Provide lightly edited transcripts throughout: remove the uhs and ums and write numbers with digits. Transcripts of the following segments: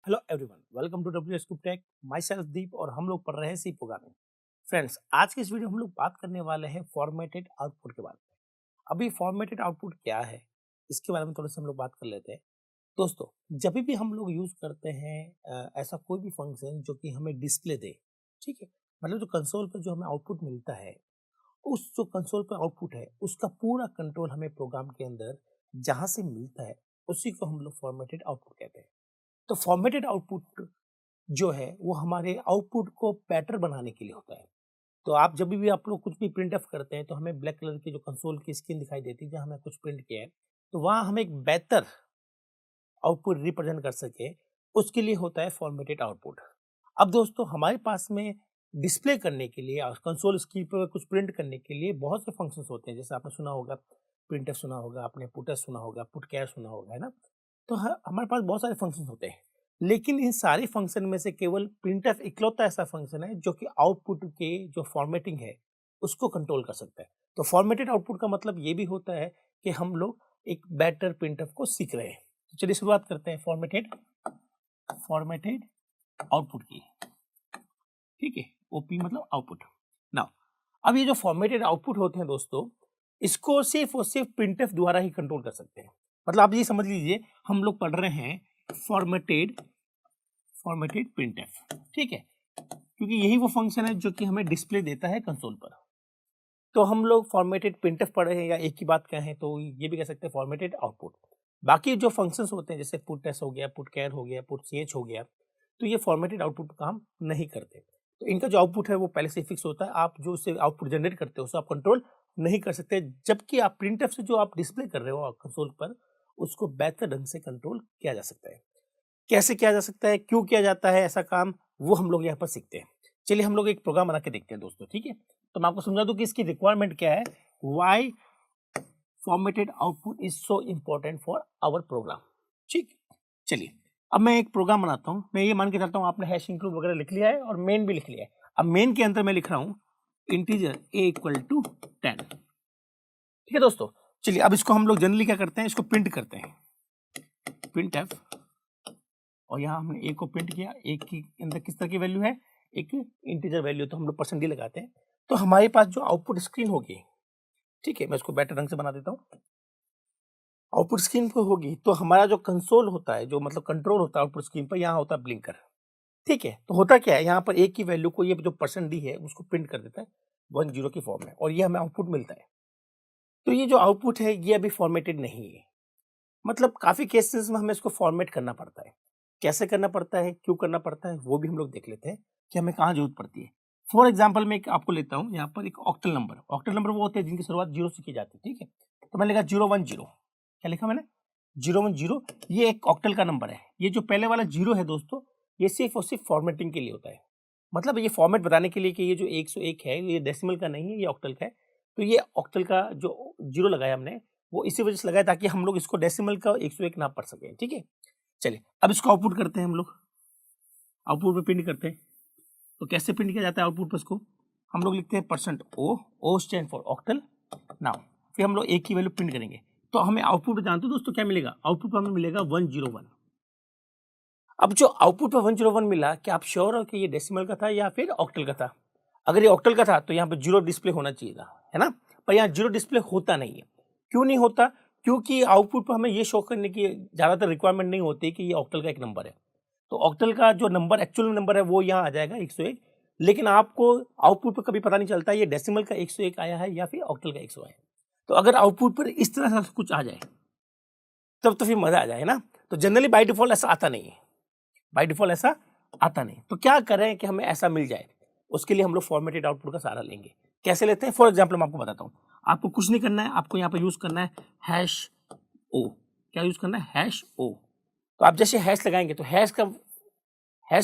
Hello everyone, welcome to W scoop tech. Myself Deep और हम लोग पढ़ रहे हैं सी प्रोग्रामिंग। फ्रेंड्स, आज के इस वीडियो में हम लोग बात करने वाले हैं फॉर्मेटेड आउटपुट के बारे में। अभी फॉर्मेटेड आउटपुट क्या है, इसके बारे में थोड़ा सा हम लोग बात कर लेते हैं। दोस्तों, जब भी हम लोग यूज करते हैं ऐसा कोई भी फंक्शन जो कि हमें डिस्प्ले दे, ठीक है, मतलब जो कंसोल पर जो हमें आउटपुट मिलता है, उस जो कंसोल पर आउटपुट है उसका पूरा कंट्रोल हमें प्रोग्राम के अंदर जहां से मिलता है उसी को हम लोग फॉर्मेटेड आउटपुट कहते हैं। तो फॉर्मेटेड आउटपुट जो है वो हमारे आउटपुट को बेटर बनाने के लिए होता है। तो आप जब भी आप लोग कुछ भी प्रिंट ऑफ करते हैं तो हमें ब्लैक कलर की जो कंसोल की स्क्रीन दिखाई देती है जहां हमें कुछ प्रिंट किया है, तो वहां हम एक बेहतर आउटपुट रिप्रेजेंट कर सके, उसके लिए होता है फॉर्मेटेड आउटपुट। अब दोस्तों, हमारे पास में डिस्प्ले करने के लिए और कंसोल स्क्रीन पर कुछ प्रिंट करने के लिए बहुत से फंक्शंस होते हैं। जैसे आपने सुना होगा प्रिंटफ, सुना होगा आपने, पुटफ सुना होगा, पुटकैर सुना होगा, है ना। तो हमारे पास बहुत सारे फंक्शंस होते हैं, लेकिन इन सारे फंक्शन में से केवल प्रिंटफ इकलौता ऐसा फंक्शन है जो कि आउटपुट के जो फॉर्मेटिंग है उसको कंट्रोल कर सकता है। तो फॉर्मेटेड आउटपुट का मतलब ये भी होता है कि हम लोग एक बेटर प्रिंटफ को सीख रहे हैं। तो चलिए शुरुआत करते हैं फॉर्मेटेड फॉर्मेटेड आउटपुट की। ठीक है, ओपी मतलब आउटपुट। नाउ, अब ये जो फॉर्मेटेड आउटपुट होते हैं दोस्तों, इसको सिर्फ और सिर्फ प्रिंटफ द्वारा ही कंट्रोल कर सकते हैं। मतलब आप ये समझ लीजिए, हम लोग पढ़ रहे हैं फॉर्मेटेड फॉर्मेटेड प्रिंटफ, ठीक है, क्योंकि यही वो फंक्शन है जो कि हमें डिस्प्ले देता है कंसोल पर। तो हम लोग फॉर्मेटेड प्रिंटफ पढ़ रहे हैं, या एक ही बात कहें तो ये भी कह सकते हैं फॉर्मेटेड आउटपुट। बाकी जो फंक्शंस होते हैं जैसे पुटएस हो गया, पुटकैर हो गया, पुटच हो गया, तो ये फॉर्मेटेड आउटपुट काम नहीं करते। तो इनका जो आउटपुट है वो पहले से फिक्स होता है, आप जो उससे आउटपुट जनरेट करते हो उसको आप कंट्रोल नहीं कर सकते। जबकि आप प्रिंटफ से जो आप डिस्प्ले कर रहे हो कंसोल पर, उसको बेहतर ढंग से कंट्रोल किया जा सकता है। कैसे किया जा सकता है, क्यों किया जाता है ऐसा काम, वो हम लोग यहाँ पर सीखते हैं। चलिए हम लोग एक प्रोग्राम बना के देखते हैं दोस्तों, ठीक है। तो मैं आपको समझा दूं कि इसकी रिक्वायरमेंट क्या है, why formatted output is so important for our program. ठीक, चलिए अब मैं एक प्रोग्राम बनाता हूँ। मैं ये मान के चलता हूँ आपने हैश इंक्लूड वगैरह लिख लिया है और मेन भी लिख लिया है। अब मेन के अंदर मैं लिख रहा हूँ इंटीजर a इक्वल टू 10। ठीक है दोस्तों, चलिए अब इसको हम लोग जनरली क्या करते हैं, इसको प्रिंट करते हैं, प्रिंट एफ। और यहाँ हमने a को प्रिंट किया, a के अंदर किस तरह की वैल्यू है, एक इंटीजर वैल्यू, तो हम लोग परसेंट डी लगाते हैं। तो हमारे पास जो आउटपुट स्क्रीन होगी, ठीक है, मैं इसको बेटर ढंग से बना देता हूँ। आउटपुट स्क्रीन पर होगी तो हमारा जो कंसोल होता है, जो मतलब कंट्रोल होता है आउटपुट स्क्रीन पर, यहाँ होता है ब्लिंकर। ठीक है, तो होता क्या है, यहाँ पर एक की वैल्यू को ये जो परसेंट डी है उसको प्रिंट कर देता है 10 की फॉर्म में, और ये हमें आउटपुट मिलता है। तो ये जो आउटपुट है ये अभी फॉर्मेटेड नहीं है। मतलब काफी केसेस में हमें इसको फॉर्मेट करना पड़ता है। कैसे करना पड़ता है, क्यों करना पड़ता है, वो भी हम लोग देख लेते हैं कि हमें कहाँ जरूरत पड़ती है। फॉर एग्जाम्पल मैं एक आपको लेता हूँ, यहाँ पर एक ऑक्टल नंबर। ऑक्टल नंबर वो होते हैं जिनकी शुरुआत 0 से की जाती है। ठीक है, तो मैंने लिखा 010। क्या लिखा मैंने, 010। ये एक ऑक्टल का नंबर है। ये जो पहले वाला 0 है दोस्तों, ये सिर्फ और सिर्फ फॉर्मेटिंग के लिए होता है। मतलब ये फॉर्मेट बताने के लिए कि ये जो 101 है ये डेसिमल का नहीं है, ये ऑक्टल का है। तो ये ऑक्टल का जो 0 लगाया हमने, वो इसी वजह से लगाया ताकि हम लोग इसको डेसिमल का 101 ना पढ़ सकें। ठीक है, चलिए अब इसको आउटपुट करते हैं, हम लोग आउटपुट पे प्रिंट करते हैं। तो कैसे प्रिंट किया जाता है आउटपुट पर, इसको हम लोग लिखते हैं percent O stand for octal. Now फिर हम लोग एक की वैल्यू प्रिंट करेंगे, तो हमें आउटपुट जानते हो दोस्तों क्या मिलेगा, आउटपुट पर हमें मिलेगा 101। अब जो आउटपुट पर 101 मिला, क्या आप श्योर हो कि ये डेसिमल का था या फिर ऑक्टल का था? अगर ये ऑक्टल का था तो यहाँ पे 0 डिस्प्ले होना चाहिए था, है ना। पर यहाँ 0 डिस्प्ले होता नहीं है। क्यों नहीं होता? क्योंकि आउटपुट पर हमें ये शो करने की ज्यादातर रिक्वायरमेंट नहीं होती कि ये ऑक्टल का एक नंबर है। तो ऑक्टल का जो नंबर एक्चुअल नंबर है वो यहाँ आ जाएगा 101। लेकिन आपको आउटपुट पर कभी पता नहीं चलता ये डेसिमल का 101 आया है या फिर ऑक्टल का 100 है। तो अगर आउटपुट पर इस तरह से कुछ आ जाए तब तो फिर मजा आ जाए ना। तो जनरली बाय डिफॉल्ट ऐसा आता नहीं है, बाय डिफॉल्ट ऐसा आता नहीं। तो क्या करें कि हमें ऐसा मिल जाए, उसके लिए हम लोग फॉर्मेटेड आउटपुट का सहारा लेंगे। कैसे लेते हैं, फॉर एग्जाम्पल मैं आपको बताता हूँ। आपको कुछ नहीं करना है, आपको यहाँ पर यूज करना है हैश ओ। क्या यूज करना है, हैश ओ। तो आप जैसे हैश लगाएंगे तो हैश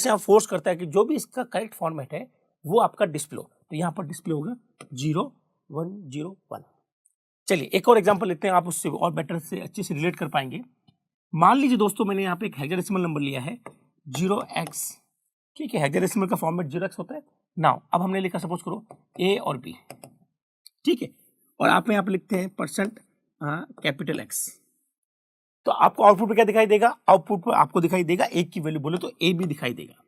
यहाँ फोर्स करता है कि जो भी इसका करेक्ट फॉर्मेट है वो आपका डिस्प्ले हो। तो यहाँ पर डिस्प्ले होगा 0101। चलिए एक और एग्जाम्पल लेते हैं, आप उससे और बेटर से अच्छे से रिलेट कर पाएंगे। मान लीजिए दोस्तों मैंने यहाँ पे एक हेक्साडेसिमल नंबर लिया है 0x। ठीक है, हेक्साडेसिमल का फॉर्मेट 0x होता है। नाउ अब हमने लिखा सपोज करो a और b। ठीक है, और आप यहाँ पे लिखते हैं परसेंट कैपिटल X। तो आपको आउटपुट पे क्या दिखाई देगा, आउटपुट पे आपको दिखाई देगा एक की वैल्यू बोले तो ए बी दिखाई देगा।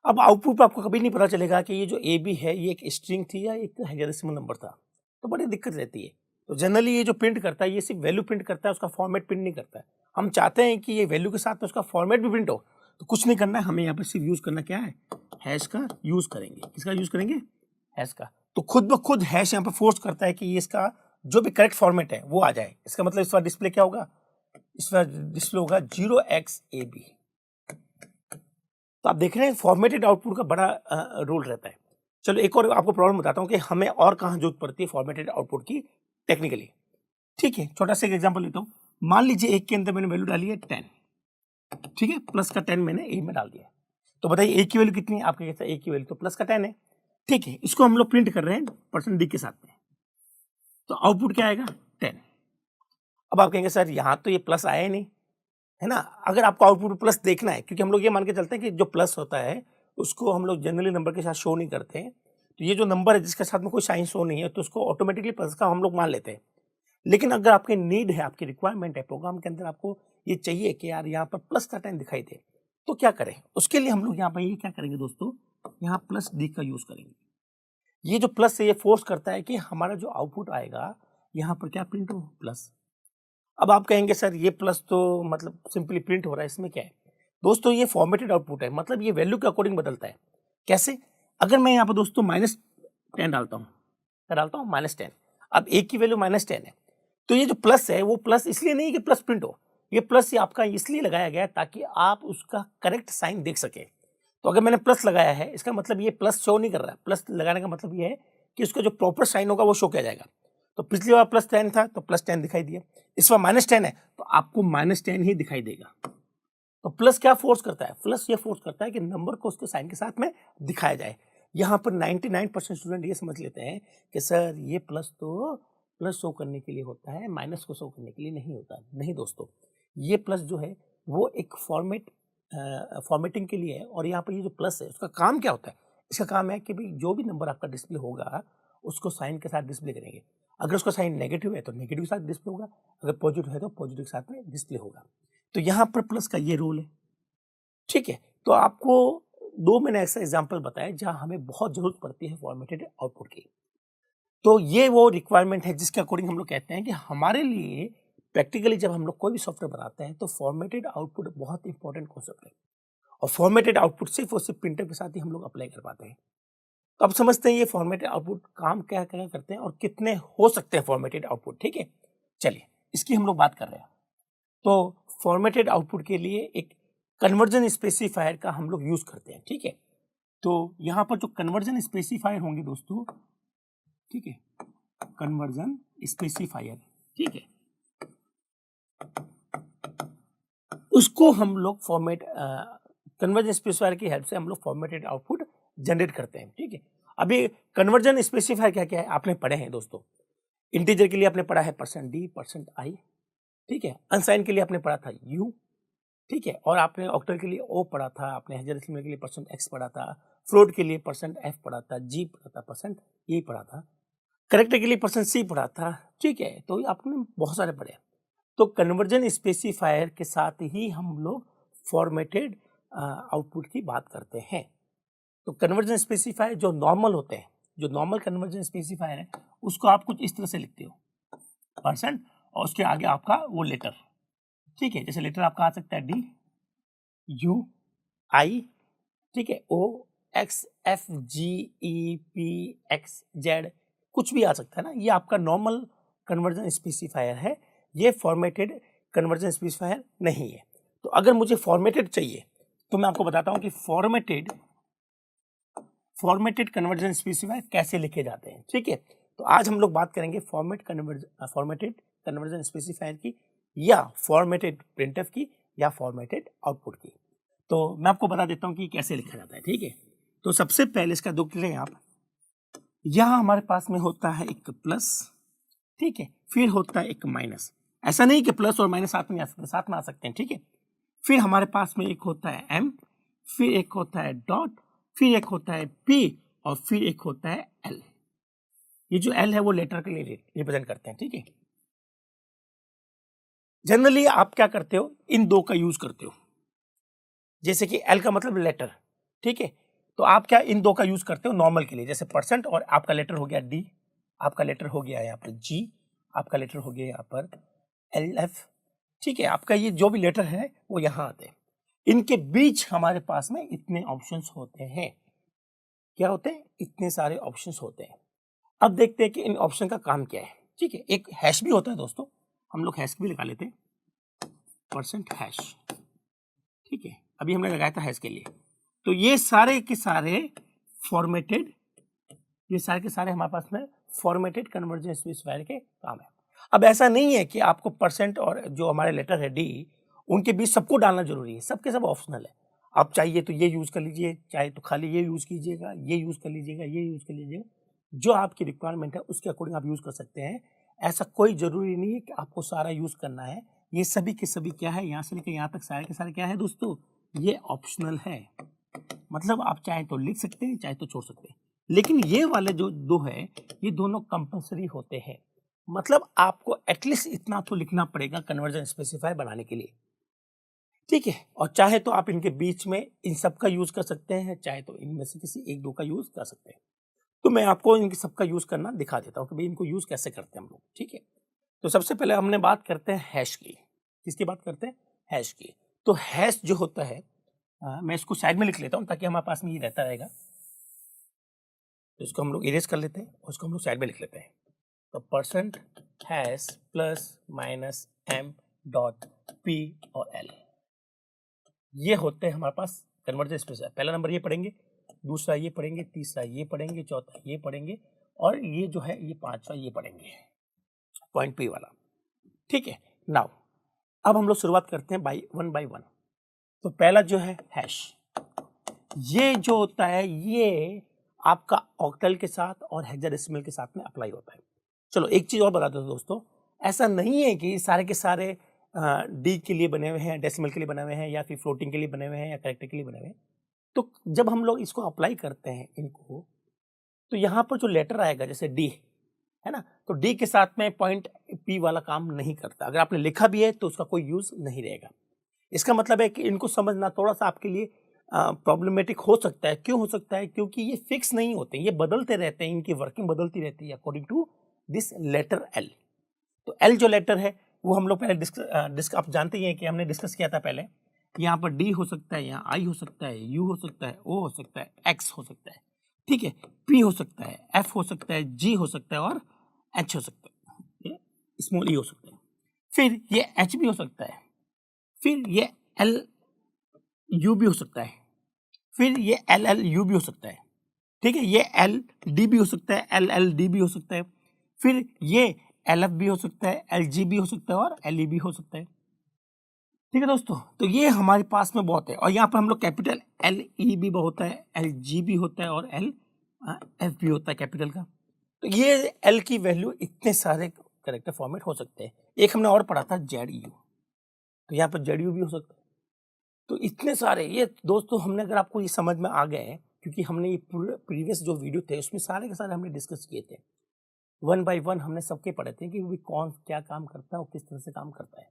अब आउटपुट पे आपको कभी नहीं पता चलेगा कि ये जो ए बी है ये एक स्ट्रिंग थी या एक हेक्साडेसिमल नंबर था, तो बड़ी दिक्कत रहती है। तो जनरली ये जो प्रिंट करता है ये सिर्फ वैल्यू प्रिंट करता है, उसका फॉर्मेट प्रिंट नहीं करता है। हम चाहते हैं कि ये वैल्यू के साथ में उसका फॉर्मेट भी प्रिंट हो, तो कुछ नहीं करना है, हमें यहाँ पर सिर्फ यूज करना क्या है, हैश का यूज करेंगे। किसका यूज करेंगे, हैश का। तो खुद ब खुद हैश यहाँ पर फोर्स करता है कि ये इसका जो भी करेक्ट फॉर्मेट है वो आ जाए। इसका मतलब इस बार डिस्प्ले क्या होगा, इस बार डिस्प्ले होगा 0xab। तो आप देख रहे हैं फॉर्मेटेड आउटपुट का बड़ा रोल रहता है। चलो एक और आपको प्रॉब्लम बताता हूँ कि हमें और कहाँ जरूरत पड़ती है फॉर्मेटेड आउटपुट की टेक्निकली। ठीक है, छोटा सा एक एग्जांपल लेता हूँ। मान लीजिए एक के अंदर मैंने वैल्यू डाली है 10, ठीक है, प्लस का 10 मैंने ए में डाल दिया। तो बताइए ए की वैल्यू कितनी है, आपके कैसा, ए की वैल्यू तो प्लस का 10 है। ठीक है, इसको हम लोग प्रिंट कर रहे हैं परसेंट डी के साथ में, तो आउटपुट क्या आएगा, 10। अब आप कहेंगे सर यहाँ तो ये प्लस आया ही नहीं, है ना। अगर आपको आउटपुट प्लस देखना है, क्योंकि हम लोग ये मान के चलते हैं कि जो प्लस होता है उसको हम लोग जनरली नंबर के साथ शो नहीं करते हैं। तो ये जो नंबर है जिसके साथ में कोई साइन शो नहीं है तो उसको ऑटोमेटिकली प्लस का हम लोग मान लेते हैं। लेकिन अगर आपकी नीड है, आपकी रिक्वायरमेंट है, प्रोग्राम के अंदर आपको ये चाहिए कि यार यहाँ पर प्लस का 10 दिखाई दे, तो क्या करें, उसके लिए हम लोग यहाँ पर ये क्या करेंगे दोस्तों, यहाँ प्लस डी का यूज करेंगे। ये जो प्लस है ये फोर्स करता है कि हमारा जो आउटपुट आएगा यहाँ पर क्या प्रिंट हो, प्लस। अब आप कहेंगे सर ये प्लस तो मतलब सिंपली प्रिंट हो रहा है, इसमें क्या है। दोस्तों ये फॉर्मेटेड आउटपुट है, मतलब ये वैल्यू के अकॉर्डिंग बदलता है। कैसे, अगर मैं यहाँ पर दोस्तों -10 डालता हूँ, क्या डालता हूँ, -10। अब एक की वैल्यू -10 है, तो ये जो प्लस है वो प्लस इसलिए नहीं कि प्लस प्रिंट हो, ये प्लस ये आपका इसलिए लगाया गया है ताकि आप उसका करेक्ट साइन देख सके। तो अगर मैंने प्लस लगाया है इसका मतलब ये प्लस शो नहीं कर रहा है, प्लस लगाने का मतलब ये है कि उसका जो प्रॉपर साइन होगा वो शो किया जाएगा। तो पिछली बार +10 था तो +10 दिखाई दिया, इस बार -10 है तो आपको -10 ही दिखाई देगा। तो प्लस क्या फोर्स करता है, प्लस ये फोर्स करता है कि नंबर को उसके साइन के साथ में दिखाया जाए। यहाँ पर 99% स्टूडेंट ये समझ लेते हैं कि सर ये प्लस तो प्लस शो करने के लिए होता है, माइनस को शो करने के लिए नहीं होता। नहीं दोस्तों, ये प्लस जो है वो एक फॉर्मेटिंग के लिए है। और यहाँ पर ये जो प्लस है उसका काम क्या होता है, इसका काम है कि भाई जो भी नंबर आपका डिस्प्ले होगा उसको साइन के साथ डिस्प्ले करेंगे। अगर उसका साइन नेगेटिव है तो नेगेटिव के साथ डिस्प्ले होगा, अगर पॉजिटिव है तो पॉजिटिव के साथ में डिस्प्ले होगा। तो यहाँ पर प्लस का ये रोल है। ठीक है, तो आपको 2 मैंने ऐसा एग्जांपल बताया जहां हमें बहुत जरूरत पड़ती है फॉर्मेटेड आउटपुट की। तो ये वो रिक्वायरमेंट है जिसके अकॉर्डिंग हम लोग कहते हैं कि हमारे लिए प्रैक्टिकली जब हम लोग कोई भी सॉफ्टवेयर बनाते हैं तो फॉर्मेटेड आउटपुट बहुत इंपॉर्टेंट कॉन्सेप्ट है। और फॉर्मेटेड आउटपुट सिर्फ और सिर्फ प्रिंटर के साथ ही हम लोग अप्लाई कर पाते हैं। तो अब समझते हैं ये फॉर्मेटेड आउटपुट काम क्या क्या करते हैं और कितने हो सकते हैं फॉर्मेटेड आउटपुट। ठीक है, चलिए इसकी हम लोग बात कर रहे हैं। तो फॉर्मेटेड आउटपुट के लिए एक कन्वर्जन स्पेसिफायर का हम लोग यूज करते हैं। ठीक है, तो यहाँ पर जो कन्वर्जन स्पेसिफायर होंगे दोस्तों, ठीक है, कन्वर्जन स्पेसिफायर, ठीक है, उसको हम लोग कन्वर्जन स्पेसिफायर की हेल्प से हम लोग फॉर्मेटेड आउटपुट जनरेट करते हैं। ठीक है, अभी कन्वर्जन स्पेसिफायर क्या क्या है आपने पढ़े हैं दोस्तों। इंटीजर के लिए आपने पढ़ा है %d %i, ठीक है, अनसाइन के लिए आपने पढ़ा था u, ठीक है, और आपने ऑक्टल के लिए o पढ़ा था, आपने हेक्साडेसिमल के लिए %x पढ़ा था, फ्लोट के लिए %f पढ़ा था, g पढ़ा था, %e पढ़ा था, करेक्टर के लिए %c पढ़ा था। ठीक है, तो आपने बहुत सारे पढ़े। तो कन्वर्जन स्पेसिफायर के साथ ही हम लोग फॉर्मेटेड आउटपुट की बात करते हैं। तो कन्वर्जन स्पेसिफायर जो नॉर्मल होते हैं, जो नॉर्मल कन्वर्जन स्पेसिफायर है उसको आप कुछ इस तरह से लिखते हो, परसेंट और उसके आगे आपका वो लेटर। ठीक है, जैसे लेटर आपका आ सकता है D U I, ठीक है, O X F G E P X Z, कुछ भी आ सकता है ना। ये आपका नॉर्मल कन्वर्जन स्पेसिफायर है, ये फॉर्मेटेड कन्वर्जन स्पेसिफायर नहीं है। तो अगर मुझे फॉर्मेटेड चाहिए तो मैं आपको बताता हूं कि फॉर्मेटेड कन्वर्जन स्पेसिफायर कैसे लिखे जाते हैं। ठीक है, तो आज हम लोग बात करेंगे फॉर्मेटेड कन्वर्जन स्पेसिफायर की, या फॉर्मेटेड प्रिंटफ की, या फॉर्मेटेड आउटपुट की। तो मैं आपको बता देता हूं कि कैसे लिखा जाता है। ठीक है, तो सबसे पहले इसका दुख लें आप, यहां हमारे पास में होता है एक प्लस, ठीक है, फिर होता है एक माइनस। ऐसा नहीं कि प्लस और माइनस साथ में आ सकते हैं। ठीक है, फिर हमारे पास में एक होता है m, फिर एक होता है डॉट, फिर एक होता है p, और फिर एक होता है l। ये जो l है वो लेटर के लिए रिप्रेजेंट करते हैं। ठीक है, जनरली आप क्या करते हो, इन दो का यूज करते हो, जैसे कि एल का मतलब लेटर, ठीक है, तो आप क्या इन दो का यूज करते हो नॉर्मल के लिए, जैसे परसेंट और आपका लेटर हो गया डी, आपका लेटर हो गया यहाँ पर जी, आपका लेटर हो गया यहाँ पर एल एफ, ठीक है, आपका ये जो भी लेटर है वो यहाँ आते हैं। इनके बीच हमारे पास में इतने ऑप्शंस होते हैं, क्या होते हैं, इतने सारे ऑप्शंस होते हैं। अब देखते हैं कि इन ऑप्शन का काम क्या है, ठीक है। एक हैश भी होता है दोस्तों, हम लोग हैश भी लगा लेते हैं, परसेंट हैश, ठीक है, अभी हमने लगाया था हैश के लिए। तो ये सारे के सारे फॉर्मेटेड, ये सारे के सारे हमारे पास में फॉर्मेटेड कन्वर्जन स्पेसिफायर के काम है। अब ऐसा नहीं है कि आपको परसेंट और जो हमारे लेटर है डी, उनके बीच सबको डालना जरूरी है, सबके सब ऑप्शनल है। आप चाहिए तो ये यूज कर लीजिए, चाहे तो खाली ये यूज कीजिएगा, ये यूज कर लीजिएगा, ये यूज कर लीजिएगा, जो आपकी रिक्वायरमेंट है उसके अकॉर्डिंग आप यूज कर सकते हैं। ऐसा कोई जरूरी नहीं है कि आपको सारा यूज करना है। ये सभी के सभी क्या है, यहाँ से लेकर यहाँ तक सारे के सारे क्या है दोस्तों, ये ऑप्शनल है। मतलब आप चाहे तो लिख सकते हैं, चाहे तो छोड़ सकते हैं, लेकिन ये वाले जो दो है ये दोनों कंपलसरी होते हैं। मतलब आपको एटलीस्ट इतना तो लिखना पड़ेगा कन्वर्जन स्पेसिफायर बनाने के लिए, ठीक है। और चाहे तो आप इनके बीच में इन सब का यूज कर सकते हैं, चाहे तो इनमें से किसी एक दो का यूज कर सकते हैं। तो मैं आपको इनके सबका यूज करना दिखा देता हूँ कि भाई इनको यूज कैसे करते हैं हम लोग, ठीक है। तो सबसे पहले हमने बात करते हैं हैश की। किसकी बात करते हैं, हैश की। तो हैश जो होता है, मैं इसको साइड में लिख लेता हूँ ताकि हमारे पास में ये रहता रहेगा। तो इसको हम लोग इरेज कर लेते हैं और इसको हम लोग साइड में लिख लेते हैं। तो percent hash plus minus M dot P और एल, ये होते हैं हमारे पास कन्वर्जन स्पेसिफायर। पहला नंबर ये पढ़ेंगे, दूसरा ये पढ़ेंगे, तीसरा ये पढ़ेंगे, चौथा ये पढ़ेंगे, और ये जो है ये पांचवा ये पढ़ेंगे, पॉइंट पी वाला, ठीक है। नाउ अब हम लोग शुरुआत करते हैं बाई वन। तो पहला जो है हैश, ये जो होता है ये आपका ऑक्टल के साथ और हेक्साडेसिमल के साथ में अप्लाई होता है। चलो एक चीज और बता दो दोस्तों, ऐसा नहीं है कि सारे के सारे डी के लिए बने हुए हैं, डेसिमल के लिए बने हुए हैं, या फिर फ्लोटिंग के लिए बने हुए हैं, या कैरेक्टर के लिए बने हुए हैं। तो जब हम लोग इसको अप्लाई करते हैं इनको, तो यहाँ पर जो लेटर आएगा जैसे डी है ना, तो डी के साथ में पॉइंट पी वाला काम नहीं करता। अगर आपने लिखा भी है तो उसका कोई यूज नहीं रहेगा। इसका मतलब है कि इनको समझना थोड़ा सा आपके लिए प्रॉब्लमेटिक हो सकता है। क्यों हो सकता है, क्योंकि ये फिक्स नहीं होते, ये बदलते रहते हैं, इनकी वर्किंग बदलती रहती है according to this letter L. तो एल जो लेटर है वो हम लोग पहले आप जानते ही हैं कि हमने डिस्कस किया था पहले। यहाँ पर डी हो सकता है, यहाँ आई हो सकता है, यू हो सकता है, ओ हो सकता है, एक्स हो सकता है, ठीक है, पी हो सकता है, एफ हो सकता है, जी हो सकता है, और एच हो सकता है, ये स्मॉल ई हो सकता है, फिर ये एच भी हो सकता है, फिर ये एल यू भी हो सकता है, फिर ये एल एल यू भी हो सकता है, ठीक है, ये एल डी भी हो सकता है, एल एल डी भी हो सकता है, फिर ये एल एफ भी हो सकता है, एल जी भी हो सकता है, और एल ई भी हो सकता है, ठीक है दोस्तों। तो ये हमारे पास में बहुत है, और यहाँ पर हम लोग कैपिटल एल ई भी होता है, एल जी भी होता है, और एल एफ भी होता है कैपिटल का। तो ये एल की वैल्यू इतने सारे कैरेक्टर फॉर्मेट हो सकते हैं। एक हमने और पढ़ा था जेड यू, तो यहाँ पर जेड यू भी हो सकता है। तो इतने सारे ये दोस्तों हमने, अगर आपको ये समझ में आ गए, क्योंकि हमने ये प्रीवियस जो वीडियो थे उसमें सारे के सारे हमने डिस्कस किए थे, वन बाय वन हमने सबके पढ़े थे कि कौन क्या काम करता है और किस तरह से काम करता है,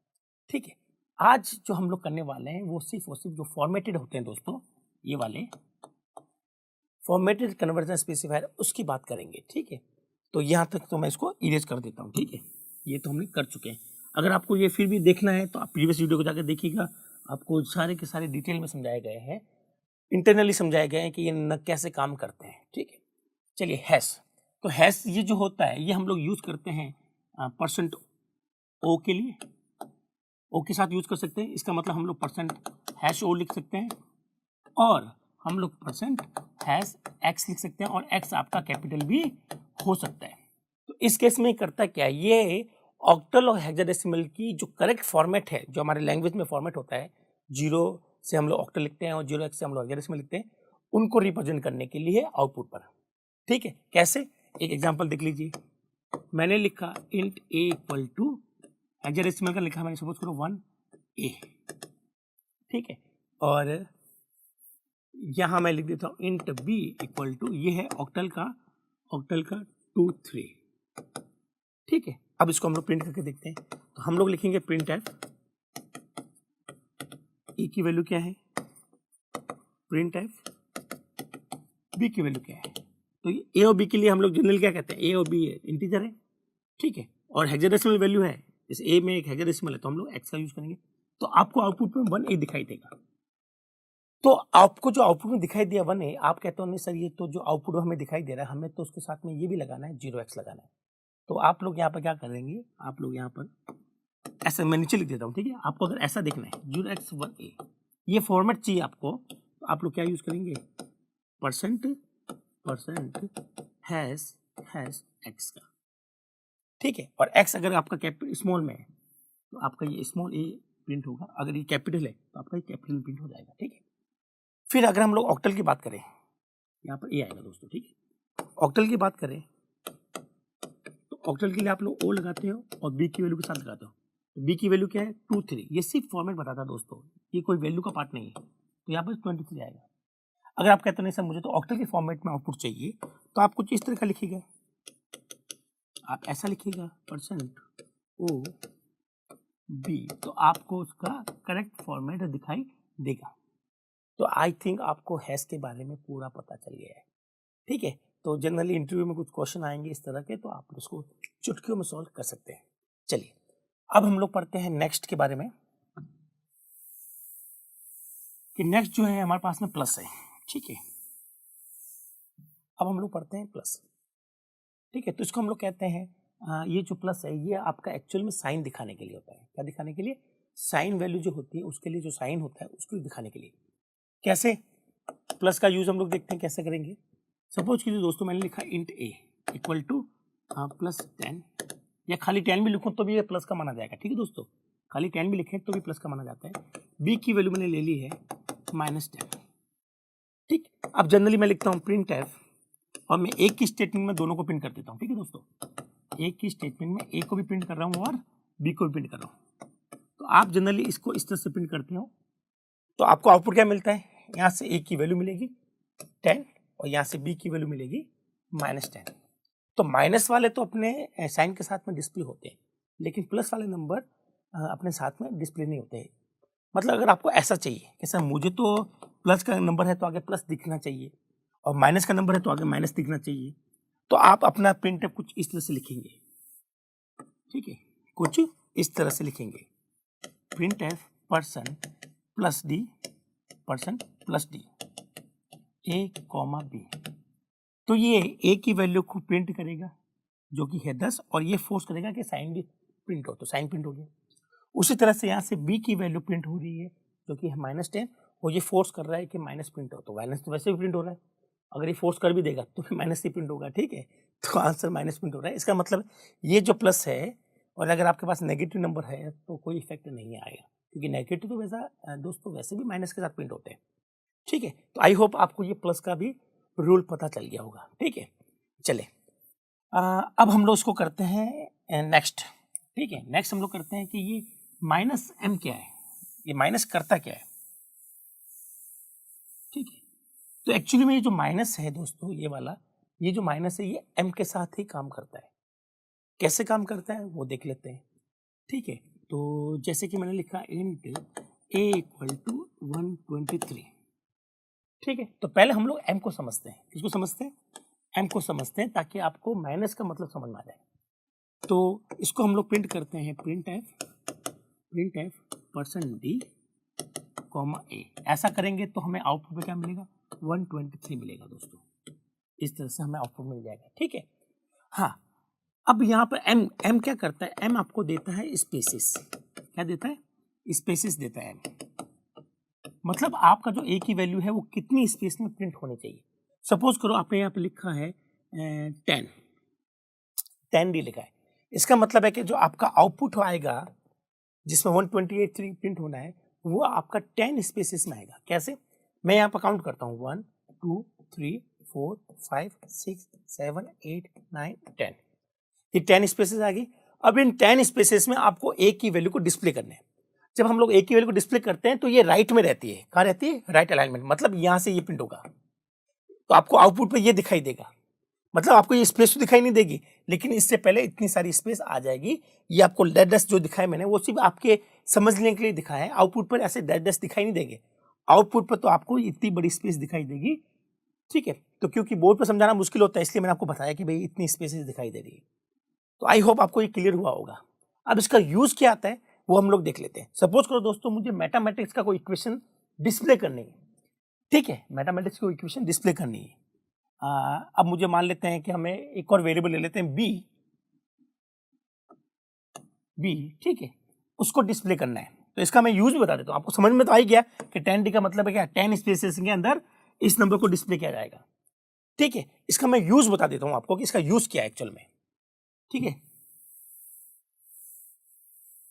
ठीक है। आज जो हम लोग करने वाले हैं वो सिर्फ और सिर्फ जो फॉर्मेटेड होते हैं दोस्तों, ये वाले फॉर्मेटेड कन्वर्जन स्पेसिफायर, उसकी बात करेंगे, ठीक है। तो यहाँ तक तो मैं इसको इरेज कर देता हूँ, ठीक है, ये तो हमने कर चुके हैं। अगर आपको ये फिर भी देखना है तो आप प्रीवियस वीडियो को जाकर देखिएगा, आपको सारे के सारे डिटेल में समझाए गए हैं, इंटरनली समझाए गए हैं कि ये न कैसे काम करते हैं, ठीक है। चलिए हैश, तो हैश ये जो होता है ये हम लोग यूज करते हैं परसेंट ओ के लिए, ओ के साथ यूज कर सकते हैं। इसका मतलब हम लोग परसेंट हैश ओ लिख सकते हैं, और हम लोग परसेंट हैश एक्स लिख सकते हैं, और एक्स आपका कैपिटल भी हो सकता है। तो इस केस में करता क्या है, ये ऑक्टल और हेक्साडेसिमल की जो करेक्ट फॉर्मेट है, जो हमारे लैंग्वेज में फॉर्मेट होता है, 0 से हम लोग ऑक्टल लिखते हैं और 0x से हम लोग हेक्साडेसिमल लिखते हैं, उनको रिप्रेजेंट करने के लिए आउटपुट पर, ठीक है। कैसे, एक एग्जांपल देख लीजिए। मैंने लिखा int a equal to, hexadecimal का लिखा मैंने, सपोज करो 1a, ठीक है, और यहाँ मैं लिख देता हूँ इंट b इक्वल टू, ये है ऑक्टल का 2 3, ठीक है। अब इसको हम लोग प्रिंट करके देखते हैं। तो तो हम लोग लिखेंगे प्रिंट एफ, ए की वैल्यू क्या है, प्रिंट एफ, बी की वैल्यू क्या है। तो ए और बी के लिए हम लोग जनरल क्या कहते हैं, ए और बी इंटीजर है, ठीक है, और हेक्साडेसिमल वैल्यू है, जैसे ए में एक हेक्साडेसिमल है तो हम लोग एक्स का यूज करेंगे। तो आपको आउटपुट में 1A दिखाई देगा। तो आपको जो आउटपुट में दिखाई दिया 1A, आप कहते हो नहीं सर ये तो जो आउटपुट हमें दिखाई दे रहा है, हमें तो उसके साथ में ये भी लगाना है, 0x लगाना है। तो आप लोग यहाँ पर क्या करेंगे, आप लोग यहाँ पर ऐसा मैं नीचे लिख देता हूँ, ठीक है। आपको अगर ऐसा देखना है 0x 1A, ये फॉर्मेट चाहिए आपको, तो आप लोग क्या यूज करेंगे, परसेंट हैश एक्स का, ठीक है। और एक्स अगर आपका कैपिटल स्मॉल में है तो आपका ये स्मॉल ए प्रिंट होगा, अगर ये कैपिटल है तो आपका ये कैपिटल प्रिंट हो जाएगा, ठीक है। फिर अगर हम लोग ऑक्टल की बात करें, यहाँ पर ए आएगा दोस्तों, ठीक है। ऑक्टल की बात करें तो ऑक्टल के लिए आप लोग ओ लगाते हो और बी की वैल्यू के साथ लगाते हो। तो बी की वैल्यू क्या है, 2 3। ये सिर्फ फॉर्मेट बताता है दोस्तों, ये कोई वैल्यू का पार्ट नहीं है। तो यहाँ पर 23 आएगा। अगर आप कहते नहीं सर मुझे तो ऑक्टल के फॉर्मेट में आउटपुट चाहिए, तो आप कुछ इस तरह का लिखिएगा, आप ऐसा लिखिएगा परसेंट ओ बी, तो आपको उसका करेक्ट फॉर्मेट दिखाई देगा। तो आई थिंक आपको हैश के बारे में पूरा पता चल गया है, ठीक है। तो जनरली इंटरव्यू में कुछ क्वेश्चन आएंगे इस तरह के, तो आप उसको चुटकियों में सॉल्व कर सकते हैं। चलिए अब हम लोग पढ़ते हैं नेक्स्ट के बारे में, कि नेक्स्ट जो है हमारे पास में प्लस है, ठीक है। अब हम लोग पढ़ते हैं प्लस, ठीक है। तो इसको हम लोग कहते हैं ये जो प्लस है ये आपका एक्चुअल में साइन दिखाने के लिए होता है। क्या दिखाने के लिए, साइन वैल्यू जो होती है उसके लिए जो साइन होता है उसको दिखाने के लिए। कैसे प्लस का यूज हम लोग देखते हैं कैसे करेंगे। सपोज कीजिए दोस्तों मैंने लिखा इंट ए इक्वल टू +10, या खाली 10 भी लिखूं तो भी ये प्लस का माना जाएगा, ठीक है दोस्तों। खाली 10 भी लिखें तो भी प्लस का माना जाता है। बी की वैल्यू मैंने ले ली है -10, ठीक। अब जनरली मैं लिखता हूँ प्रिंट एफ, और मैं एक की स्टेटमेंट में दोनों को प्रिंट कर देता हूँ, ठीक है दोस्तों। एक की स्टेटमेंट में ए को भी प्रिंट कर रहा हूँ और बी को भी प्रिंट कर रहा हूँ। तो आप जनरली इसको इस तरह से प्रिंट करते हो, तो आपको आउटपुट क्या मिलता है, यहाँ से ए की वैल्यू मिलेगी 10 और यहाँ से बी की वैल्यू मिलेगी -10। तो माइनस वाले तो अपने साइन के साथ में डिस्प्ले होते हैं, लेकिन प्लस वाले नंबर अपने साथ में डिस्प्ले नहीं होते हैं। मतलब अगर आपको ऐसा चाहिए कि सर मुझे तो प्लस का नंबर है तो आगे प्लस दिखना चाहिए, और माइनस का नंबर है तो आगे माइनस दिखना चाहिए, तो आप अपना प्रिंट कुछ इस तरह से लिखेंगे, ठीक है। कुछ इस तरह से लिखेंगे, print F percent plus D A comma B. तो ये ए की वैल्यू को प्रिंट करेगा जो कि है 10, और ये फोर्स करेगा कि साइन भी प्रिंट हो, तो साइन प्रिंट हो गया। उसी तरह से यहाँ से बी की वैल्यू प्रिंट हो रही है जो कि है -10, और ये फोर्स कर रहा है कि माइनस प्रिंट हो, तो माइनस तो वैसे भी प्रिंट हो रहा है। अगर ये फोर्स कर भी देगा तो फिर माइनस ही प्रिंट होगा, ठीक है। तो आंसर माइनस प्रिंट हो रहा है। इसका मतलब ये जो प्लस है, और अगर आपके पास नेगेटिव नंबर है तो कोई इफेक्ट नहीं आएगा, क्योंकि नेगेटिव तो वैसा दोस्तों वैसे भी माइनस के साथ प्रिंट होते हैं, ठीक है। तो आई होप आपको ये प्लस का भी रूल पता चल गया होगा, ठीक है। चले अब हम लोग इसको करते हैं नेक्स्ट, ठीक है। नेक्स्ट हम लोग करते हैं कि ये -m क्या है, ये माइनस करता क्या है, ठीक है। तो एक्चुअली में ये जो माइनस है दोस्तों, ये वाला, ये जो माइनस है ये m के साथ ही काम करता है। कैसे काम करता है वो देख लेते हैं, ठीक है। तो जैसे कि मैंने लिखा इंट a इक्वल टू 123, ठीक है। तो पहले हम लोग m को समझते हैं। किसको समझते हैं, m को समझते हैं, ताकि आपको माइनस का मतलब समझ में आ जाए। तो इसको हम लोग प्रिंट करते हैं, print F percent D comma A. ऐसा करेंगे तो हमें आउटपुट में क्या मिलेगा, 123 मिलेगा दोस्तों। इस तरह से हमें आउटपुट मिल जाएगा, ठीक है। हाँ, अब यहाँ पर m क्या करता है, m आपको देता है स्पेसिस। क्या देता है, स्पेसिस देता है m। मतलब आपका जो a की वैल्यू है वो कितनी स्पेस में प्रिंट होनी चाहिए। सपोज करो आपने यहाँ पे लिखा है 10 डी लिखा है, इसका मतलब है कि जो आपका आउटपुट आएगा जिसमें 128 प्रिंट होना है वो आपका 10 स्पेसिस में आएगा। कैसे, मैं यहाँ पर काउंट करता हूँ 1 2 3 4 5 6 7 8 9 10, ये 10 स्पेसिस आ गई। अब इन 10 स्पेसिस में आपको ए की वैल्यू को डिस्प्ले करना है। जब हम लोग ए की वैल्यू को डिस्प्ले करते हैं तो ये राइट में रहती है। कहाँ रहती है, राइट अलाइनमेंट, मतलब यहाँ से ये प्रिंट होगा, तो आपको आउटपुट पे ये दिखाई देगा। मतलब आपको ये स्पेस तो दिखाई नहीं देगी, लेकिन इससे पहले इतनी सारी स्पेस आ जाएगी। ये आपको डेड डस्ट जो दिखाया मैंने वो सिर्फ आपके समझने के लिए दिखाया है। आउटपुट पर ऐसे डेड डस्ट दिखाई नहीं देंगे, आउटपुट पर तो आपको इतनी बड़ी स्पेस दिखाई देगी। ठीक है, तो क्योंकि बोर्ड पर समझाना मुश्किल होता है इसलिए मैंने आपको बताया कि भाई इतनी स्पेसेस दिखाई दे रही है। तो आई होप आपको ये क्लियर हुआ होगा। अब इसका यूज क्या आता है वो हम लोग देख लेते हैं। सपोज करो दोस्तों मुझे मैथमेटिक्स का कोई इक्वेशन डिस्प्ले करनी है। ठीक है, मैथमेटिक्स की इक्वेशन डिस्प्ले करनी है। अब मुझे मान लेते हैं कि हमें एक और वेरिएबल ले लेते हैं बी। ठीक है, उसको डिस्प्ले करना है। तो इसका मैं यूज भी बता देता हूँ, आपको समझ में तो आ ही गया कि 10d का मतलब है क्या, 10 स्पेसेस के अंदर इस नंबर को डिस्प्ले किया जाएगा। ठीक है, इसका मैं यूज बता देता हूँ आपको कि इसका यूज क्या है एक्चुअल में। ठीक है,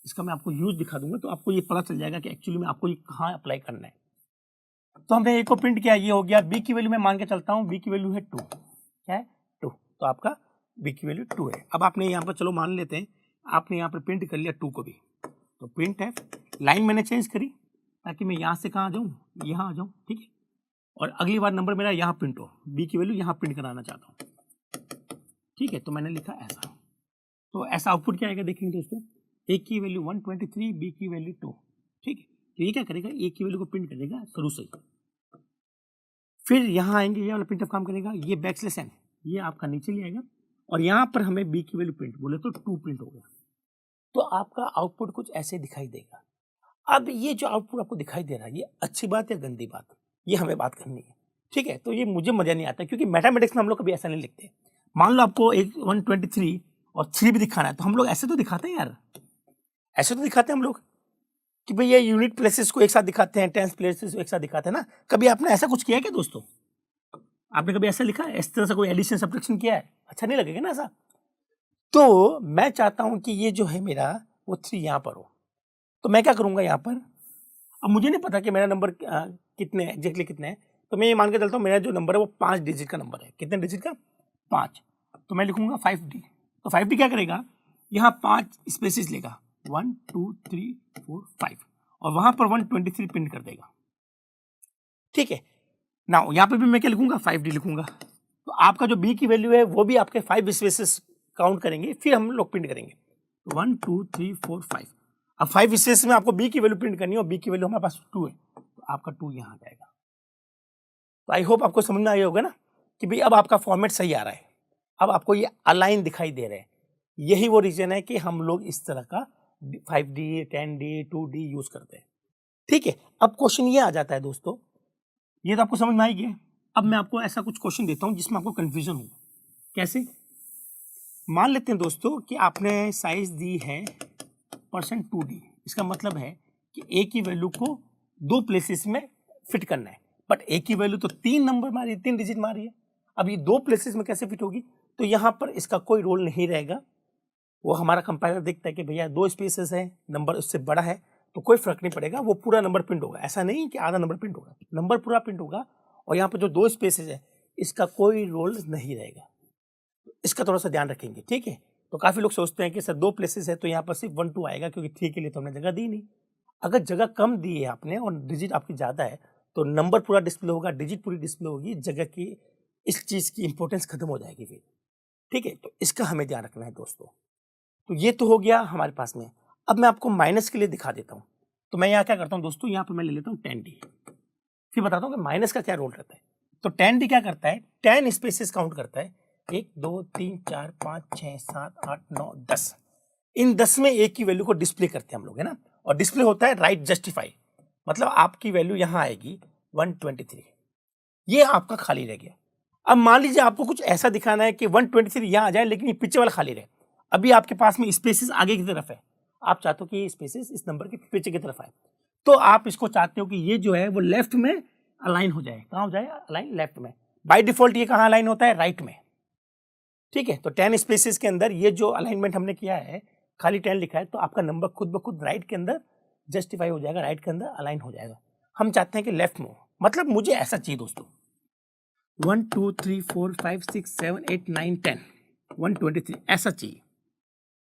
इसका मैं आपको यूज दिखा दूंगा तो आपको ये पता चल जाएगा कि एक्चुअली में आपको ये कहाँ अप्लाई करना है। तो हमने एक को प्रिंट किया, ये हो गया। बी की वैल्यू मैं मान के चलता हूँ, बी की वैल्यू है 2। क्या है? 2। तो आपका बी की वैल्यू 2 है। अब आपने यहाँ पर चलो मान लेते हैं आपने यहाँ पर प्रिंट कर लिया 2 को भी। तो प्रिंट है, लाइन मैंने चेंज करी ताकि मैं यहाँ से कहाँ आ जाऊँ, यहाँ आ जाऊँ। ठीक है, और अगली बार नंबर मेरा यहाँ प्रिंट हो, बी की वैल्यू यहाँ प्रिंट कराना चाहता हूँ। ठीक है, तो मैंने लिखा ऐसा। तो ऐसा आउटपुट क्या आएगा देखेंगे दोस्तों, ए की वैल्यू 123, बी की वैल्यू 2। ठीक है, तो ये क्या करेगा, ए की वैल्यू को प्रिंट करेगा शुरू से ही। फिर यहाँ आएंगे, ये वाला प्रिंट ऑफ काम करेगा, ये बैकस्लैश एन ये आपका नीचे ले आएगा और यहाँ पर हमें बी की वैल्यू प्रिंट बोले तो 2 प्रिंट हो गया। तो आपका आउटपुट कुछ ऐसे दिखाई देगा। अब ये जो आउटपुट आपको दिखाई दे रहा है, ये अच्छी बात या गंदी बात, ये हमें बात करनी है। ठीक है, तो ये मुझे मजा नहीं आता क्योंकि मैथमेटिक्स में हम लोग कभी ऐसा नहीं लिखते। मान लो आपको एक 123 और 3 भी दिखाना है तो हम लोग ऐसे तो दिखाते हैं यार, ऐसे तो दिखाते हैं हम लोग कि भाई ये यूनिट प्लेसेस को एक साथ दिखाते हैं, टेंस प्लेसेस को एक साथ दिखाते हैं ना। कभी आपने ऐसा कुछ किया है क्या दोस्तों? आपने कभी ऐसा लिखा है, इस तरह से कोई एडिशन सब्ट्रैक्शन किया है? अच्छा नहीं लगेगा ना ऐसा। तो मैं चाहता हूं कि ये जो है मेरा वो 3 यहाँ पर हो। तो मैं क्या करूंगा यहाँ पर, अब मुझे नहीं पता कि मेरा नंबर कितने एग्जैक्टली कितने हैं, तो मैं ये मान के चलता हूँ मेरा जो नंबर है वो 5 डिजिट का नंबर है। कितने डिजिट का? 5। तो मैं लिखूंगा 5D। तो 5D क्या करेगा, यहाँ 5 स्पेसिस लेगा, 1 2 3 4 5 और वहां पर 123 प्रिंट कर देगा। ठीक है ना, यहाँ पे भी मैं क्या लिखूंगा, 5D लिखूंगा। तो आपका जो बी की वैल्यू है वो भी आपके 5 स्पेसिस काउंट करेंगे, फिर हम लोग प्रिंट करेंगे 1 2 3 4 5। अब 5 स्पेस में आपको बी की वैल्यू प्रिंट करनी है और बी की वैल्यू हमारे पास 2 है, तो आपका 2 यहाँ आ जाएगा। तो आई होप आपको समझ में आया होगा ना कि भाई अब आपका फॉर्मेट सही आ रहा है, अब आपको ये अलाइन दिखाई दे रहे हैं। यही वो रीजन है कि हम लोग इस तरह का 5D 10D 2D यूज करते हैं। ठीक है, अब क्वेश्चन ये आ जाता है दोस्तों, ये तो आपको समझ में आ गया। अब मैं आपको ऐसा कुछ क्वेश्चन देता हूं जिसमें आपको कंफ्यूजन हो। कैसे? मान लेते हैं दोस्तों कि आपने साइज दी है %2D। इसका मतलब है कि ए की वैल्यू को 2 प्लेसेस में फिट करना है, बट ए की वैल्यू तो 3 नंबर मारी, 3 डिजिट मारी है। अब ये 2 प्लेसेस में कैसे फिट होगी? तो यहाँ पर इसका कोई रोल नहीं रहेगा। वो हमारा कंपाइलर देखता है कि भैया 2 स्पेसेस है, नंबर उससे बड़ा है तो कोई फर्क नहीं पड़ेगा, वो पूरा नंबर प्रिंट होगा। ऐसा नहीं कि आधा नंबर प्रिंट होगा, नंबर पूरा प्रिंट होगा। और यहाँ पर जो 2 स्पेसेस है इसका कोई रोल नहीं रहेगा, इसका थोड़ा सा ध्यान रखेंगे। ठीक है, तो काफी लोग सोचते हैं कि सर 2 प्लेसेस है तो यहाँ पर सिर्फ 1 2 आएगा क्योंकि 3 के लिए तो हमने जगह दी नहीं। अगर जगह कम दी है आपने और डिजिट आपकी ज्यादा है तो नंबर पूरा डिस्प्ले होगा, डिजिट पूरी डिस्प्ले होगी, जगह की इस चीज की इंपॉर्टेंस खत्म हो जाएगी फिर। ठीक है, तो इसका हमें ध्यान रखना है दोस्तों। तो ये तो हो गया हमारे पास में। अब मैं आपको माइनस के लिए दिखा देता हूँ। तो मैं यहाँ क्या करता हूँ दोस्तों, यहाँ पर मैं ले लेता हूँ 10D, फिर बताता हूँ कि माइनस का क्या रोल रहता है। तो 10D क्या करता है, 10 स्पेसेस काउंट करता है, 1 2 3 4 5 6 7 8 9 10। इन 10 में एक की वैल्यू को डिस्प्ले करते हैं हम लोग, है ना। और डिस्प्ले होता है राइट जस्टिफाई, मतलब आपकी वैल्यू यहाँ आएगी 123, ये आपका खाली रह गया। अब मान लीजिए आपको कुछ ऐसा दिखाना है कि 123 यहाँ आ जाए लेकिन ये पीछे वाला खाली रहे। अभी आपके पास में स्पेसेस आगे की तरफ है, आप चाहते हो कि ये स्पेसेस इस नंबर के पीछे की तरफ आए, तो आप इसको चाहते हो कि ये जो है वो लेफ्ट में अलाइन हो जाए। कहाँ हो जाए अलाइन? लेफ्ट में। बाय डिफॉल्ट ये कहाँ अलाइन होता है? राइट में। ठीक है, तो 10 स्पेसेस के अंदर ये जो अलाइनमेंट हमने किया है, खाली 10 लिखा है, तो आपका नंबर खुद ब खुद राइट के अंदर जस्टिफाई हो जाएगा, राइट के अंदर अलाइन हो जाएगा। हम चाहते हैं कि लेफ्ट में हो, मतलब मुझे ऐसा चाहिए दोस्तों 1 2 3 4 5 6 7 8 9 10 123 ऐसा चाहिए।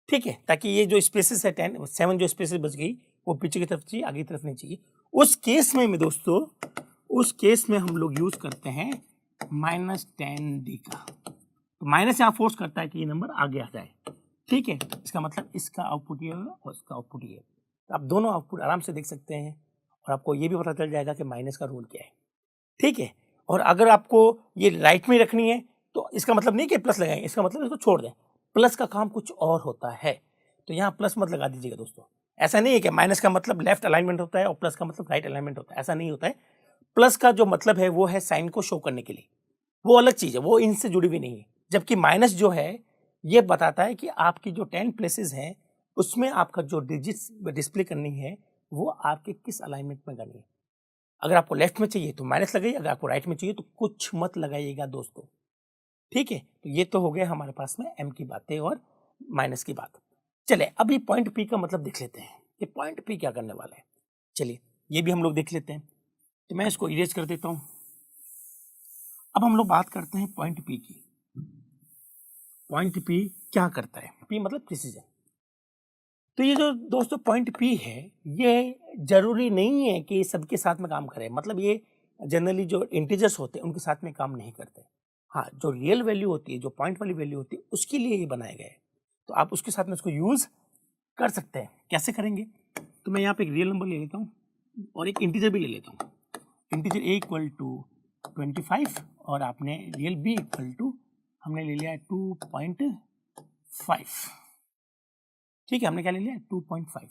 ठीक है, ताकि ये जो स्पेसेस है 10 7 जो स्पेसेस बच गई वो पीछे की तरफ चाहिए, आगे की तरफ नहीं चाहिए। उस केस में दोस्तों, उस केस में हम लोग यूज करते हैं -10D का। तो माइनस यहाँ फोर्स करता है कि ये नंबर आगे आ जाए, ठीक है। इसका मतलब इसका आउटपुट ये होगा और इसका आउटपुट ये। तो आप दोनों आउटपुट आराम से देख सकते हैं और आपको ये भी पता चल जाएगा कि माइनस का रूल क्या है, ठीक है। और अगर आपको ये राइट में रखनी है तो इसका मतलब नहीं कि प्लस लगाएंगे, इसका मतलब इसको छोड़ दें। प्लस का काम कुछ और होता है, तो यहाँ प्लस मत लगा दीजिएगा दोस्तों। ऐसा नहीं है कि माइनस का मतलब लेफ्ट अलाइनमेंट होता है और प्लस का मतलब राइट अलाइनमेंट होता है, ऐसा नहीं होता है। प्लस का जो मतलब है वो है साइन को शो करने के लिए, वो अलग चीज़ है, वो इनसे जुड़ी हुई नहीं है। जबकि माइनस जो है ये बताता है कि आपकी जो 10 प्लेसेस हैं उसमें आपका जो डिजिट्स डिस्प्ले करनी है वो आपके किस अलाइनमेंट में करनी है। अगर आपको लेफ्ट में चाहिए तो माइनस लगाइए, अगर आपको राइट में चाहिए तो कुछ मत लगाइएगा दोस्तों, ठीक है। तो ये तो हो गया हमारे पास में एम की बातें और माइनस की बात। चले अभी पॉइंट पी का मतलब देख लेते हैं कि पॉइंट पी क्या करने वाला है। चलिए ये भी हम लोग देख लेते हैं, तो मैं इसको इरेज कर देता हूं। अब हम लोग बात करते हैं पॉइंट पी की। पॉइंट पी क्या करता है? पी मतलब प्रिसीजन। तो ये जो दोस्तों पॉइंट पी है ये जरूरी नहीं है कि सबके साथ में काम करे, मतलब ये जनरली जो इंटीजर्स होते हैं उनके साथ में काम नहीं करते। हाँ, जो रियल वैल्यू होती है, जो पॉइंट वाली वैल्यू होती है, उसके लिए ये बनाए गए हैं। तो आप उसके साथ में उसको यूज कर सकते हैं। कैसे करेंगे? तो मैं यहाँ पे एक रियल नंबर ले लेता हूँ और एक इंटीजर भी ले लेता हूँ। इंटीजर ए इक्वल टू 25 और आपने रियल बी इक्वल टू हमने ले लिया है 2.5, ठीक है। हमने क्या ले लिया? 2.5,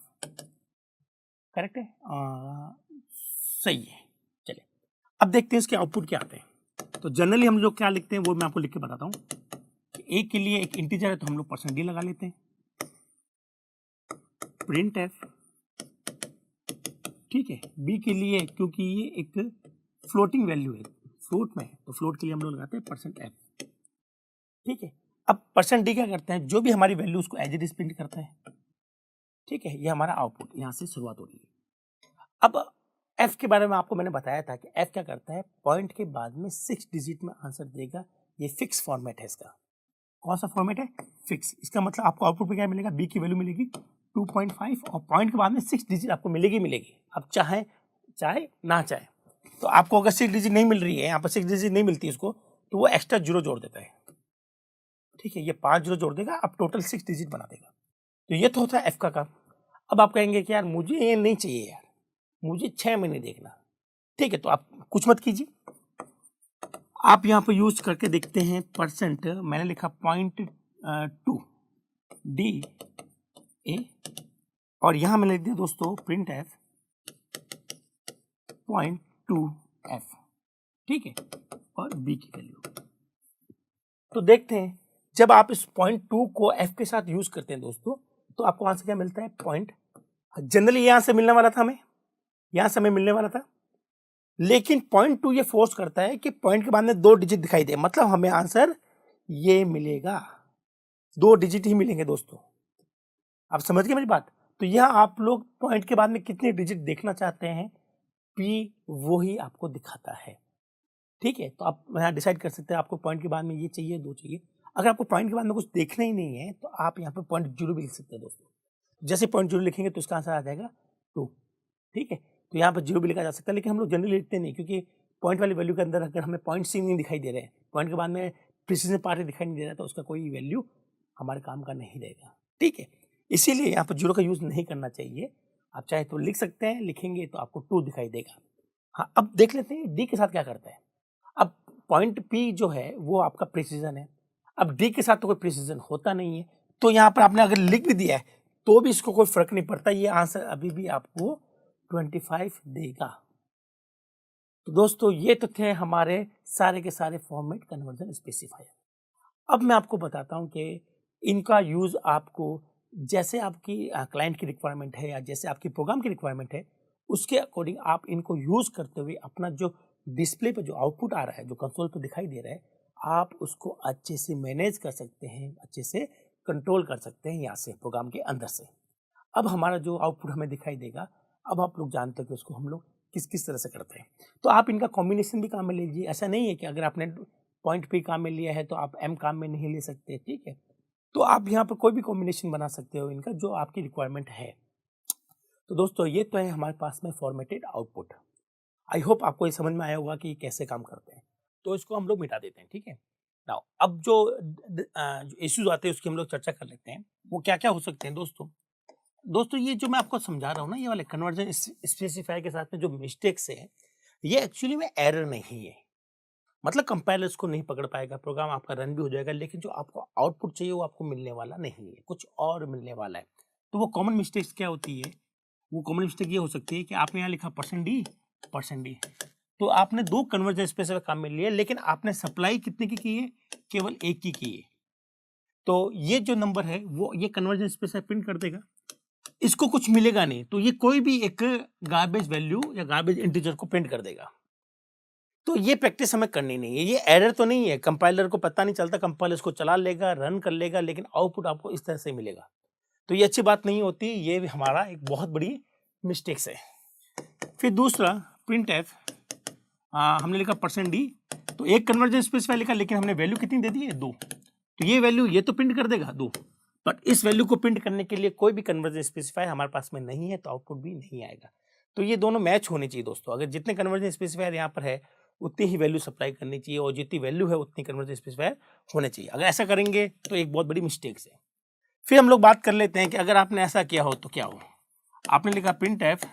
करेक्ट है, सही है। चलिए अब देखते हैं इसके आउटपुट क्या आते हैं। तो जनरली हम लोग क्या लिखते हैं वो मैं आपको लिख के बताता हूँ। ए के लिए एक इंटीजर है तो हम लोग %d लगा लेते हैं, प्रिंट एफ, ठीक है। बी के लिए क्योंकि ये एक फ्लोटिंग वैल्यू है, फ्लोट में है, तो फ्लोट के लिए हम लोग लगाते हैं %f, ठीक है। अब %d क्या करते हैं? जो भी हमारी वैल्यू उसको एज इट इज प्रिंट करता है, ठीक है। ये हमारा आउटपुट यहाँ से शुरुआत हो रही है। अब f के बारे में आपको मैंने बताया था कि f क्या करता है, पॉइंट के बाद में 6 डिजिट में आंसर देगा। ये फिक्स फॉर्मेट है इसका। कौन सा फॉर्मेट है? फिक्स। इसका मतलब आपको आउटपुट पे क्या मिलेगा? b की वैल्यू मिलेगी 2.5 और पॉइंट के बाद में 6 डिजिट आपको मिलेगी। अब चाहे ना चाहे, तो आपको अगर 6 डिजिट नहीं मिल रही है, यहाँ पर 6 डिजिट नहीं मिलती उसको, तो वो एक्स्ट्रा जीरो जोड़ देता है, ठीक है। ये 5 जीरो जोड़ देगा, अब टोटल 6 डिजिट बना देगा। तो ये तो होता है f का काम। अब आप कहेंगे कि यार मुझे ये नहीं चाहिए यार, मुझे 6 महीने देखना, ठीक है। तो आप कुछ मत कीजिए, आप यहाँ पर यूज करके देखते हैं %, मैंने लिखा 0.2 डी ए और यहाँ मैंने लिख दिया दोस्तों प्रिंट एफ 0.2f, ठीक है, और बी की वैल्यू। तो देखते हैं जब आप इस 0.2 को f के साथ यूज करते हैं दोस्तों, तो आपको आंसर क्या मिलता है? पॉइंट। जनरली यहाँ से मिलने वाला था, हमें यहाँ से हमें मिलने वाला था, लेकिन 0.2 ये फोर्स करता है कि पॉइंट के बाद में 2 डिजिट दिखाई दे, मतलब हमें आंसर ये मिलेगा, 2 डिजिट ही मिलेंगे दोस्तों। आप समझ गए मेरी बात? तो यह आप लोग पॉइंट के बाद में कितने डिजिट देखना चाहते हैं, पी वो ही आपको दिखाता है, ठीक है। तो आप यहाँ डिसाइड कर सकते हैं आपको पॉइंट के बाद में ये चाहिए, 2 चाहिए। अगर आपको पॉइंट के बाद में कुछ देखना ही नहीं है तो आप यहाँ पे 0.0 भी लिख सकते हैं दोस्तों। जैसे 0.0 लिखेंगे तो इसका आंसर आ जाएगा 2, ठीक है। तो यहाँ पर 0 भी लिखा जा सकता है, लेकिन हम लोग जनरली लिखते नहीं, क्योंकि पॉइंट वाली वैल्यू के अंदर अगर हमें पॉइंट सी नहीं दिखाई दे रहे हैं, पॉइंट के बाद में प्रिसीजन पार्ट दिखाई नहीं दे रहा है, तो उसका कोई वैल्यू हमारे काम का नहीं रहेगा, ठीक है। इसीलिए यहाँ पर 0 का यूज नहीं करना चाहिए। आप चाहे तो लिख सकते हैं, लिखेंगे तो आपको 2 दिखाई देगा। हाँ, अब देख लेते हैं डी के साथ क्या करता है। अब पॉइंट पी जो है वो आपका प्रिसीजन है, अब डी के साथ तो कोई प्रिसीजन होता नहीं है, तो यहाँ पर आपने अगर लिख भी दिया है तो भी इसको कोई फर्क नहीं पड़ता, ये आंसर अभी भी आपको 25 देगा। तो दोस्तों ये तो थे हमारे सारे के सारे फॉर्मेट कन्वर्जन स्पेसिफायर। अब मैं आपको बताता हूँ कि इनका यूज आपको जैसे आपकी क्लाइंट की रिक्वायरमेंट है या जैसे आपकी प्रोग्राम की रिक्वायरमेंट है, उसके अकॉर्डिंग आप इनको यूज करते हुए अपना जो डिस्प्ले पे जो आउटपुट आ रहा है, जो कंसोल पे दिखाई दे रहा है, आप उसको अच्छे से मैनेज कर सकते हैं, अच्छे से कंट्रोल कर सकते हैं यहाँ से प्रोग्राम के अंदर से। अब हमारा जो आउटपुट हमें दिखाई देगा, अब आप लोग जानते हो कि उसको हम लोग किस किस तरह से करते हैं। तो आप इनका कॉम्बिनेशन भी काम में ले लीजिए, ऐसा नहीं है कि अगर आपने पॉइंट पी काम में लिया है तो आप एम काम में नहीं ले सकते, ठीक है। तो आप यहाँ पर कोई भी कॉम्बिनेशन बना सकते हो इनका, जो आपकी रिक्वायरमेंट है। तो दोस्तों ये तो है हमारे पास में फॉर्मेटेड आउटपुट। आई होप आपको ये समझ में आया होगा कि कैसे काम करते हैं। तो इसको हम लोग मिटा देते हैं, ठीक है। नाउ अब जो इश्यूज आते हैं उसकी हम लोग चर्चा कर लेते हैं। वो क्या क्या हो सकते हैं दोस्तों। दोस्तों ये जो मैं आपको समझा रहा हूँ ना, ये वाले कन्वर्जन स्पेसिफायर के साथ में जो मिस्टेक्स है, ये एक्चुअली में एरर नहीं है। मतलब कंपाइलर इसको नहीं पकड़ पाएगा, प्रोग्राम आपका रन भी हो जाएगा, लेकिन जो आपको आउटपुट चाहिए वो आपको मिलने वाला नहीं है, कुछ और मिलने वाला है। तो वो कॉमन मिस्टेक्स क्या होती है? वो कॉमन मिस्टेक ये हो सकती है कि आपने यहाँ लिखा %d, तो आपने 2 कन्वर्जन स्पेसिफायर काम में लिए, लेकिन आपने सप्लाई कितने की है? केवल 1 की है। तो ये जो नंबर है वो ये कन्वर्जन स्पेसिफायर प्रिंट कर देगा, इसको कुछ मिलेगा नहीं, तो ये कोई भी एक गार्बेज वैल्यू या गार्बेज इंटीजर को प्रिंट कर देगा। तो ये प्रैक्टिस हमें करनी नहीं है। ये एरर तो नहीं है, कंपाइलर को पता नहीं चलता, कंपाइलर इसको चला लेगा, रन कर लेगा, लेकिन आउटपुट आपको इस तरह से मिलेगा। तो ये अच्छी बात नहीं होती, ये भी हमारा एक बहुत बड़ी मिस्टेक्स है। फिर दूसरा प्रिंटफ, हमने लिखा %d, तो एक कन्वर्जन स्पेसिफायर लिखा, लेकिन हमने वैल्यू कितनी दे दी है? 2। तो ये वैल्यू ये तो प्रिंट कर देगा 2, बट इस वैल्यू को प्रिंट करने के लिए कोई भी कन्वर्जन स्पेसिफायर हमारे पास में नहीं है, तो आउटपुट भी नहीं आएगा। तो ये दोनों मैच होने चाहिए दोस्तों। अगर जितने कन्वर्जन स्पेसिफायर यहाँ पर है उतनी ही वैल्यू सप्लाई करनी चाहिए, और जितनी वैल्यू है उतनी कन्वर्जन स्पेसिफायर होने चाहिए। अगर ऐसा करेंगे तो एक बहुत बड़ी मिस्टेक्स है। फिर हम लोग बात कर लेते हैं कि अगर आपने ऐसा किया हो तो क्या हो। आपने लिखा प्रिंटफ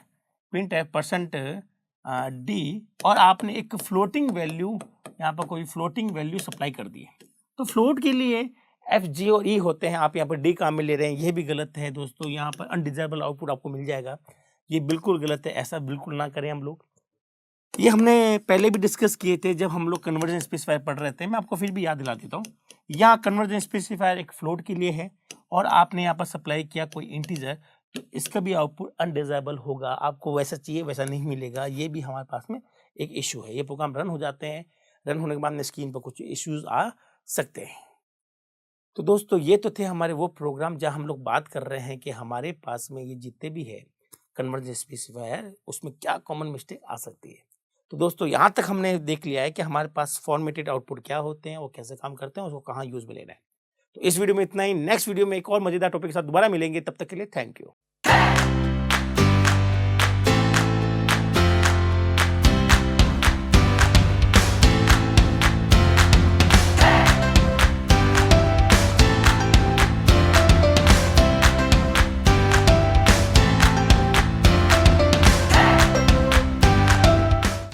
%d, और आपने एक फ्लोटिंग वैल्यू, यहाँ पर कोई फ्लोटिंग वैल्यू सप्लाई कर दी है। तो फ्लोट के लिए एफ, जी और ई होते हैं, आप यहाँ पर डी काम में ले रहे हैं, ये भी गलत है दोस्तों। यहाँ पर अनडिजायरेबल आउटपुट आपको मिल जाएगा, ये बिल्कुल गलत है, ऐसा बिल्कुल ना करें हम लोग। ये हमने पहले भी डिस्कस किए थे जब हम लोग कन्वर्जन स्पेसिफायर पढ़ रहे थे, मैं आपको फिर भी याद दिला देता हूँ। यहाँ कन्वर्जन स्पेसिफायर एक फ्लोट के लिए है, और आपने यहाँ पर सप्लाई किया कोई इंटीजर, तो इसका भी आउटपुट अनडिजायरेबल होगा, आपको वैसा चाहिए वैसा नहीं मिलेगा। ये भी हमारे पास में एक इशू है। ये प्रोग्राम रन हो जाते हैं, रन होने के बाद में स्क्रीन पर कुछ इश्यूज आ सकते हैं। तो दोस्तों ये तो थे हमारे वो प्रोग्राम जहाँ हम लोग बात कर रहे हैं कि हमारे पास में ये जितने भी है कन्वर्जन स्पेसिफायर, उसमें क्या कॉमन मिस्टेक आ सकती है। तो दोस्तों यहाँ तक हमने देख लिया है कि हमारे पास फॉर्मेटेड आउटपुट क्या होते हैं, वो कैसे काम करते हैं, उसको कहाँ यूज में लेना है। तो इस वीडियो में इतना ही। नेक्स्ट वीडियो में एक और मजेदार टॉपिक के साथ दोबारा मिलेंगे, तब तक के लिए थैंक यू।